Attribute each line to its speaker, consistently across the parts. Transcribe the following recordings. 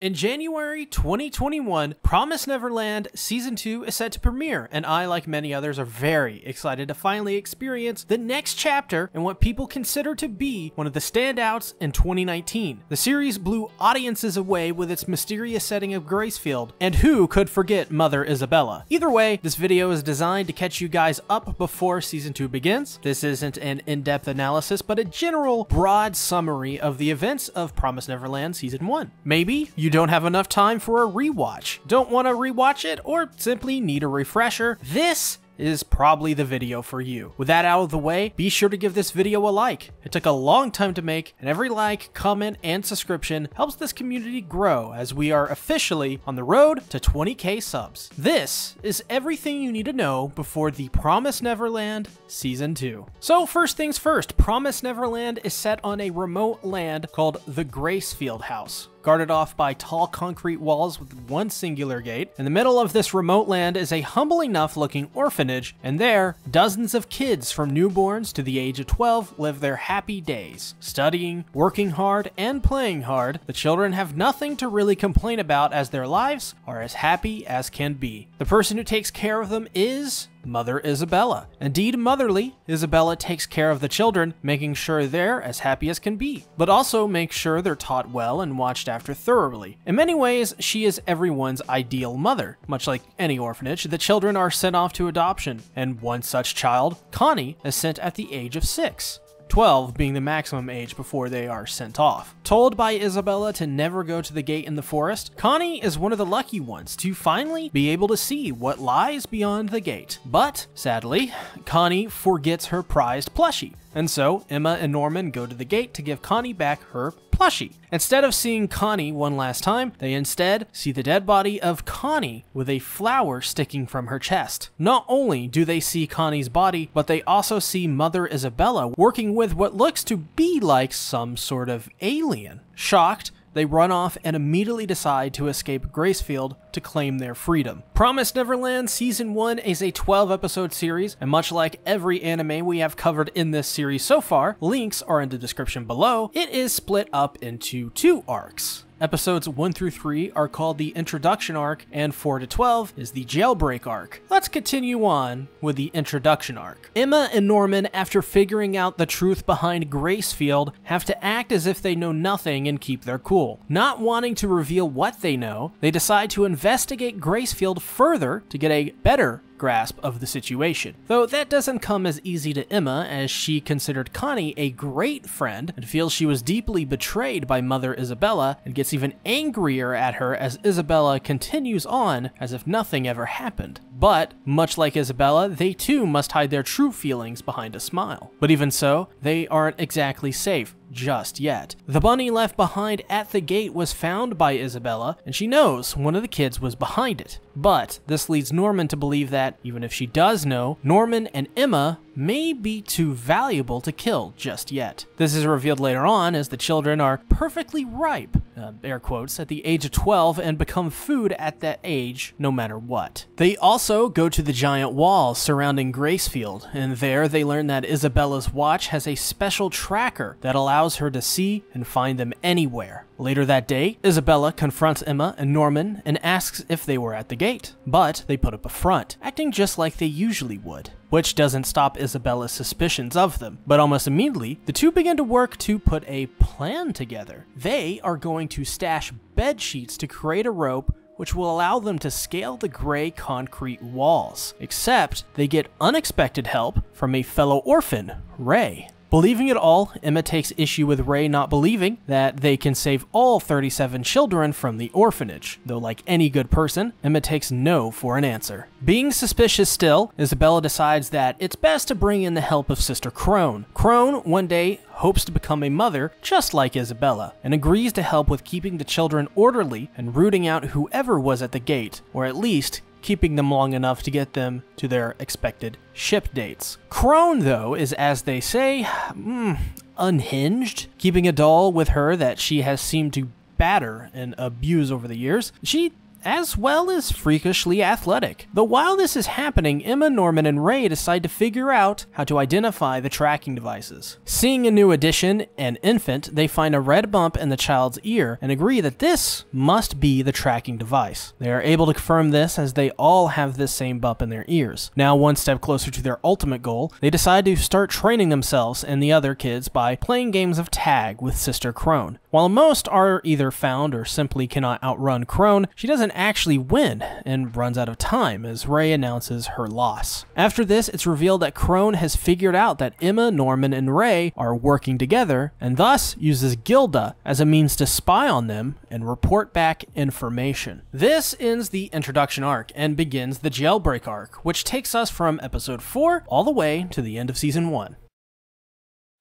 Speaker 1: In January 2021, Promised Neverland Season 2 is set to premiere, and I, like many others, are very excited to finally experience the next chapter in what people consider to be one of the standouts in 2019. The series blew audiences away with its mysterious setting of Gracefield, and who could forget Mother Isabella? Either way, this video is designed to catch you guys up before Season 2 begins. This isn't an in-depth analysis, but a general, broad summary of the events of Promised Neverland Season 1. Maybe you don't have enough time for a rewatch, don't want to rewatch it, or simply need a refresher. This is probably the video for you. With that out of the way, be sure to give this video a like. It took a long time to make, and every like, comment, and subscription helps this community grow as we are officially on the road to 20k subs. This is everything you need to know before the Promised Neverland Season 2. So first things first, Promised Neverland is set on a remote land called the Gracefield House, guarded off by tall concrete walls with one singular gate. In the middle of this remote land is a humble enough looking orphanage, and there, dozens of kids from newborns to the age of 12 live their happy days. Studying, working hard, and playing hard, the children have nothing to really complain about as their lives are as happy as can be. The person who takes care of them is Mother Isabella. Indeed motherly, Isabella takes care of the children, making sure they're as happy as can be, but also makes sure they're taught well and watched after thoroughly. In many ways, she is everyone's ideal mother. Much like any orphanage, the children are sent off to adoption, and one such child, Connie, is sent at the age of 6. 12 being the maximum age before they are sent off. Told by Isabella to never go to the gate in the forest, Connie is one of the lucky ones to finally be able to see what lies beyond the gate. But, sadly, Connie forgets her prized plushie, and so Emma and Norman go to the gate to give Connie back her plushie. Instead of seeing Connie one last time, they instead see the dead body of Connie with a flower sticking from her chest. Not only do they see Connie's body, but they also see Mother Isabella working with what looks to be like some sort of alien. Shocked, they run off and immediately decide to escape Gracefield to claim their freedom. Promised Neverland Season 1 is a 12-episode series, and much like every anime we have covered in this series so far, links are in the description below. It is split up into 2 arcs. Episodes 1 through 3 are called the Introduction Arc, and 4 to 12 is the Jailbreak Arc. Let's continue on with the Introduction Arc. Emma and Norman, after figuring out the truth behind Gracefield, have to act as if they know nothing and keep their cool. Not wanting to reveal what they know, they decide to investigate Gracefield further to get a better grasp of the situation. Though that doesn't come as easy to Emma, as she considered Connie a great friend and feels she was deeply betrayed by Mother Isabella, and gets even angrier at her as Isabella continues on as if nothing ever happened. But, much like Isabella, they too must hide their true feelings behind a smile. But even so, they aren't exactly safe just yet. The bunny left behind at the gate was found by Isabella, and she knows one of the kids was behind it. But this leads Norman to believe that, even if she does know, Norman and Emma may be too valuable to kill just yet. This is revealed later on as the children are perfectly ripe, air quotes, at the age of 12 and become food at that age no matter what. They also go to the giant walls surrounding Gracefield, and there they learn that Isabella's watch has a special tracker that allows her to see and find them anywhere. Later that day, Isabella confronts Emma and Norman and asks if they were at the gate, but they put up a front, acting just like they usually would, which doesn't stop Isabella's suspicions of them. But almost immediately, the two begin to work to put a plan together. They are going to stash bed sheets to create a rope which will allow them to scale the gray concrete walls. Except they get unexpected help from a fellow orphan, Ray. Believing it all, Emma takes issue with Ray not believing that they can save all 37 children from the orphanage, though like any good person, Emma takes no for an answer. Being suspicious still, Isabella decides that it's best to bring in the help of Sister Crone. Crone, one day, hopes to become a mother just like Isabella, and agrees to help with keeping the children orderly and rooting out whoever was at the gate, or at least keeping them long enough to get them to their expected ship dates. Crone, though, is, as they say, unhinged, keeping a doll with her that she has seemed to batter and abuse over the years. She as well as freakishly athletic. Though while this is happening, Emma, Norman, and Ray decide to figure out how to identify the tracking devices. Seeing a new addition, an infant, they find a red bump in the child's ear and agree that this must be the tracking device. They are able to confirm this as they all have this same bump in their ears. Now one step closer to their ultimate goal, they decide to start training themselves and the other kids by playing games of tag with Sister Crone. While most are either found or simply cannot outrun Crone, she doesn't actually win and runs out of time as Ray announces her loss. After this, it's revealed that Crone has figured out that Emma, Norman, and Ray are working together and thus uses Gilda as a means to spy on them and report back information. This ends the introduction arc and begins the jailbreak arc, which takes us from episode 4 all the way to the end of season 1.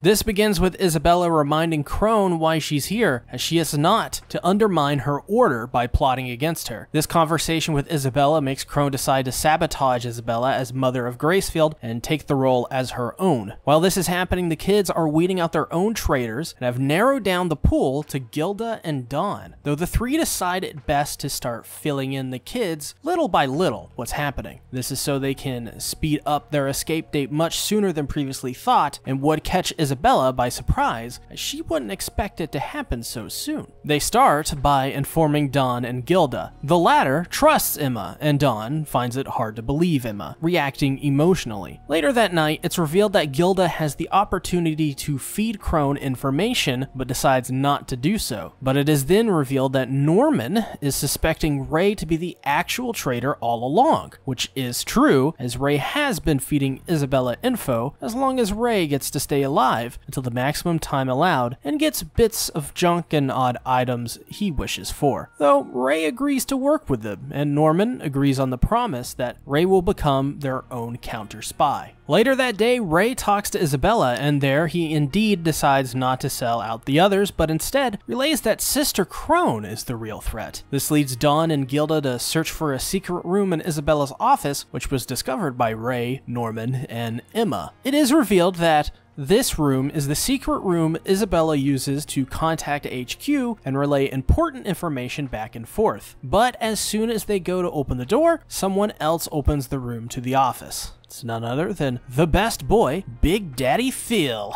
Speaker 1: This begins with Isabella reminding Crone why she's here, as she is not to undermine her order by plotting against her. This conversation with Isabella makes Crone decide to sabotage Isabella as Mother of Gracefield and take the role as her own. While this is happening, the kids are weeding out their own traitors and have narrowed down the pool to Gilda and Dawn, though the three decide it best to start filling in the kids little by little what's happening. This is so they can speed up their escape date much sooner than previously thought and would catch Isabella by surprise, as she wouldn't expect it to happen so soon. They start by informing Dawn and Gilda. The latter trusts Emma, and Dawn finds it hard to believe Emma, reacting emotionally. Later that night, it's revealed that Gilda has the opportunity to feed Crone information, but decides not to do so. But it is then revealed that Norman is suspecting Ray to be the actual traitor all along, which is true, as Ray has been feeding Isabella info as long as Ray gets to stay alive until the maximum time allowed and gets bits of junk and odd items he wishes for. Though Ray agrees to work with them, and Norman agrees on the promise that Ray will become their own counter spy. Later that day, Ray talks to Isabella, and there he indeed decides not to sell out the others, but instead relays that Sister Crone is the real threat. This leads Dawn and Gilda to search for a secret room in Isabella's office, which was discovered by Ray, Norman, and Emma. It is revealed that this room is the secret room Isabella uses to contact HQ and relay important information back and forth. But as soon as they go to open the door, someone else opens the room to the office. It's none other than the best boy, Big Daddy Phil.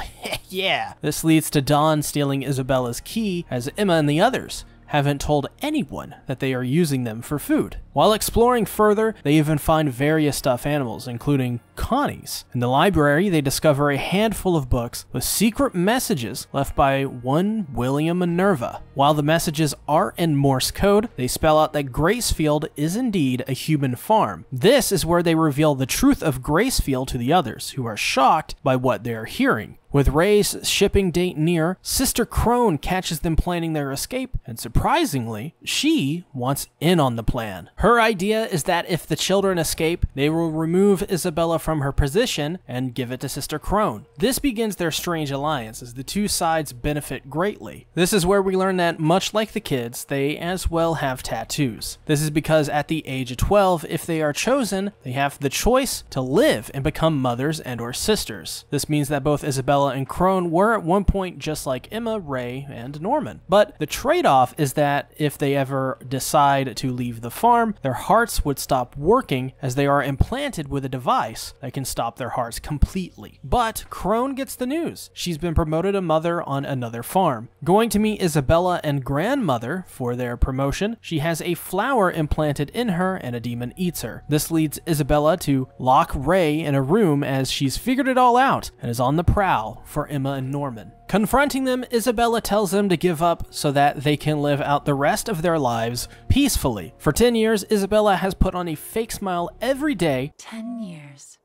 Speaker 1: Yeah. This leads to Dawn stealing Isabella's key, as Emma and the others haven't told anyone that they are using them for food. While exploring further, they even find various stuffed animals, including Connie's. In the library, they discover a handful of books with secret messages left by one William Minerva. While the messages are in Morse code, they spell out that Gracefield is indeed a human farm. This is where they reveal the truth of Gracefield to the others, who are shocked by what they are hearing. With Ray's shipping date near, Sister Crone catches them planning their escape, and surprisingly, she wants in on the plan. Her idea is that if the children escape, they will remove Isabella from her position and give it to Sister Crone. This begins their strange alliance, as the two sides benefit greatly. This is where we learn that, much like the kids, they as well have tattoos. This is because at the age of 12, if they are chosen, they have the choice to live and become mothers and or sisters. This means that both Isabella and Crone were at one point just like Emma, Ray, and Norman. But the trade-off is that if they ever decide to leave the farm, their hearts would stop working, as they are implanted with a device that can stop their hearts completely. But Crone gets the news. She's been promoted a mother on another farm. Going to meet Isabella and grandmother for their promotion, she has a flower implanted in her and a demon eats her. This leads Isabella to lock Ray in a room, as she's figured it all out and is on the prowl for Emma and Norman. Confronting them, Isabella tells them to give up so that they can live out the rest of their lives peacefully. For 10 years, Isabella has put on a fake smile every day.
Speaker 2: 10 years.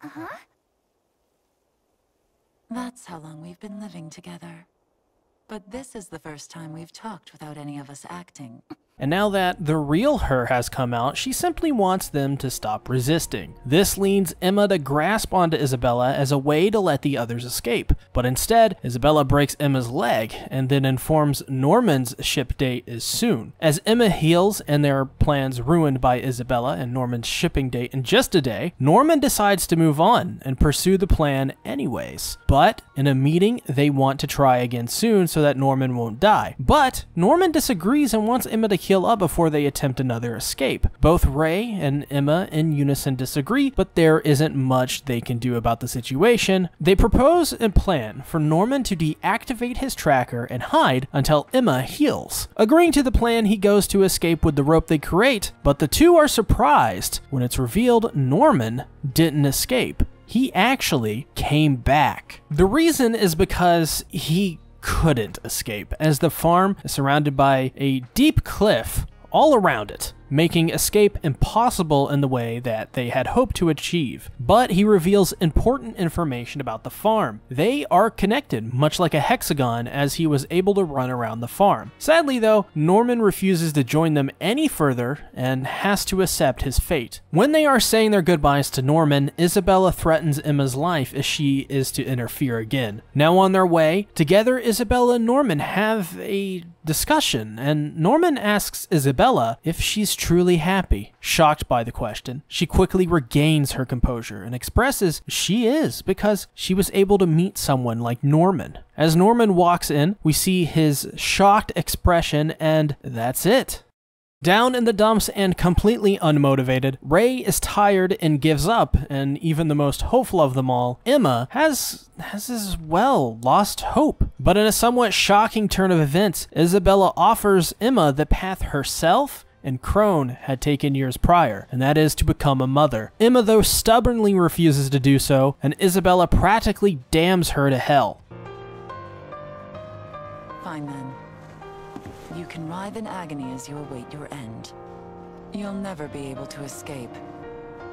Speaker 2: Uh-huh. That's how long we've been living together. But this is the first time we've talked without any of us acting.
Speaker 1: And now that the real her has come out, she simply wants them to stop resisting. This leads Emma to grasp onto Isabella as a way to let the others escape. But instead, Isabella breaks Emma's leg and then informs Norman's ship date is soon. As Emma heals and their plans ruined by Isabella and Norman's shipping date in just a day, Norman decides to move on and pursue the plan anyways. But in a meeting, they want to try again soon so that Norman won't die. But Norman disagrees and wants Emma to quick heal up before they attempt another escape. Both Ray and Emma in unison disagree, but there isn't much they can do about the situation. They propose a plan for Norman to deactivate his tracker and hide until Emma heals. Agreeing to the plan, he goes to escape with the rope they create, but the two are surprised when it's revealed Norman didn't escape. He actually came back. The reason is because he couldn't escape, as the farm is surrounded by a deep cliff all around it, making escape impossible in the way that they had hoped to achieve. But he reveals important information about the farm. They are connected, much like a hexagon, as he was able to run around the farm. Sadly though, Norman refuses to join them any further and has to accept his fate. When they are saying their goodbyes to Norman, Isabella threatens Emma's life as she is to interfere again. Now on their way, together Isabella and Norman have a discussion, and Norman asks Isabella if she's truly happy. Shocked by the question, she quickly regains her composure and expresses she is, because she was able to meet someone like Norman. As Norman walks in, we see his shocked expression, and that's it. Down in the dumps and completely unmotivated, Ray is tired and gives up, and even the most hopeful of them all, Emma, has as well lost hope. But in a somewhat shocking turn of events, Isabella offers Emma the path herself and Crone had taken years prior, and that is to become a mother. Emma, though, stubbornly refuses to do so, and Isabella practically damns her to hell.
Speaker 2: Fine then. You can writhe in agony as you await your end. You'll never be able to escape.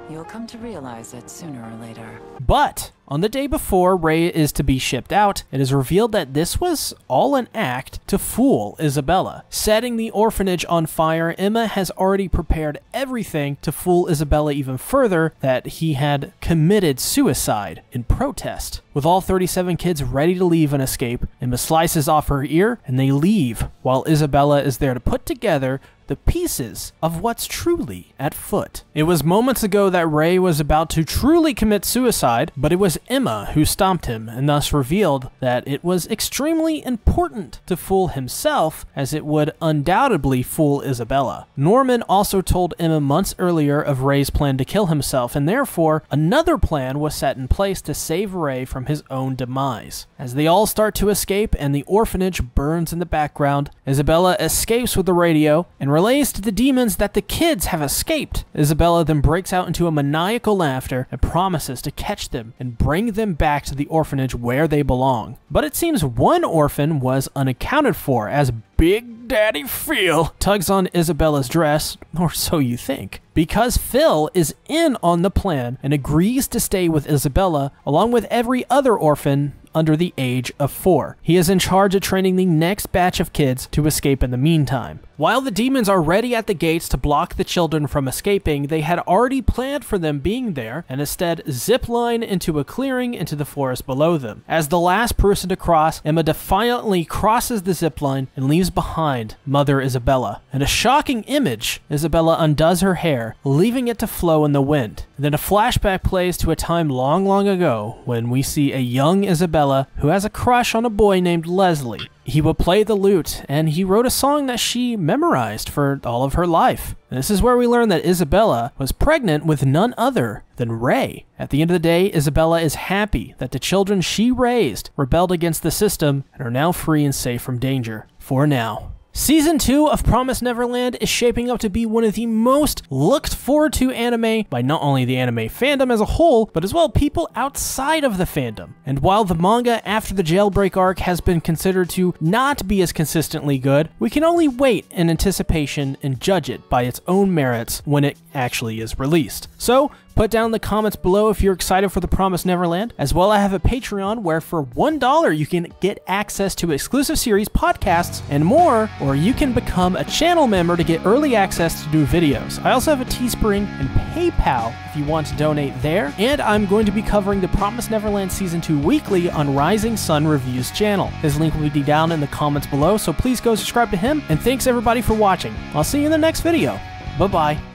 Speaker 2: You'll come to realize it sooner or later.
Speaker 1: But on the day before Ray is to be shipped out, it is revealed that this was all an act to fool Isabella. Setting the orphanage on fire, Emma has already prepared everything to fool Isabella even further that he had committed suicide in protest. With all 37 kids ready to leave and escape, Emma slices off her ear and they leave, while Isabella is there to put together the pieces of what's truly at foot. It was moments ago that Ray was about to truly commit suicide, but it was Emma who stopped him and thus revealed that it was extremely important to fool himself, as it would undoubtedly fool Isabella. Norman also told Emma months earlier of Ray's plan to kill himself, and therefore another plan was set in place to save Ray from his own demise. As they all start to escape and the orphanage burns in the background, Isabella escapes with the radio and relays to the demons that the kids have escaped. Isabella then breaks out into a maniacal laughter and promises to catch them and bring them back to the orphanage where they belong. But it seems one orphan was unaccounted for, as Big Daddy Phil tugs on Isabella's dress, or so you think, because Phil is in on the plan and agrees to stay with Isabella along with every other orphan under the age of 4. He is in charge of training the next batch of kids to escape in the meantime. While the demons are ready at the gates to block the children from escaping, they had already planned for them being there and instead zipline into a clearing into the forest below them. As the last person to cross, Emma defiantly crosses the zipline and leaves behind Mother Isabella. In a shocking image, Isabella undoes her hair, leaving it to flow in the wind. And then a flashback plays to a time long, long ago when we see a young Isabella who has a crush on a boy named Leslie. He would play the lute, and he wrote a song that she memorized for all of her life. And this is where we learn that Isabella was pregnant with none other than Ray. At the end of the day, Isabella is happy that the children she raised rebelled against the system and are now free and safe from danger. For now. Season 2 of Promised Neverland is shaping up to be one of the most looked forward to anime by not only the anime fandom as a whole, but as well people outside of the fandom. And while the manga after the jailbreak arc has been considered to not be as consistently good, we can only wait in anticipation and judge it by its own merits when it actually is released. So, put down in the comments below if you're excited for the Promised Neverland. As well, I have a Patreon where for $1 you can get access to exclusive series, podcasts, and more, or you can become a channel member to get early access to new videos. I also have a Teespring and PayPal if you want to donate there, and I'm going to be covering the Promised Neverland Season 2 weekly on Rising Sun Reviews channel. His link will be down in the comments below, so please go subscribe to him, and thanks everybody for watching. I'll see you in the next video. Bye-bye.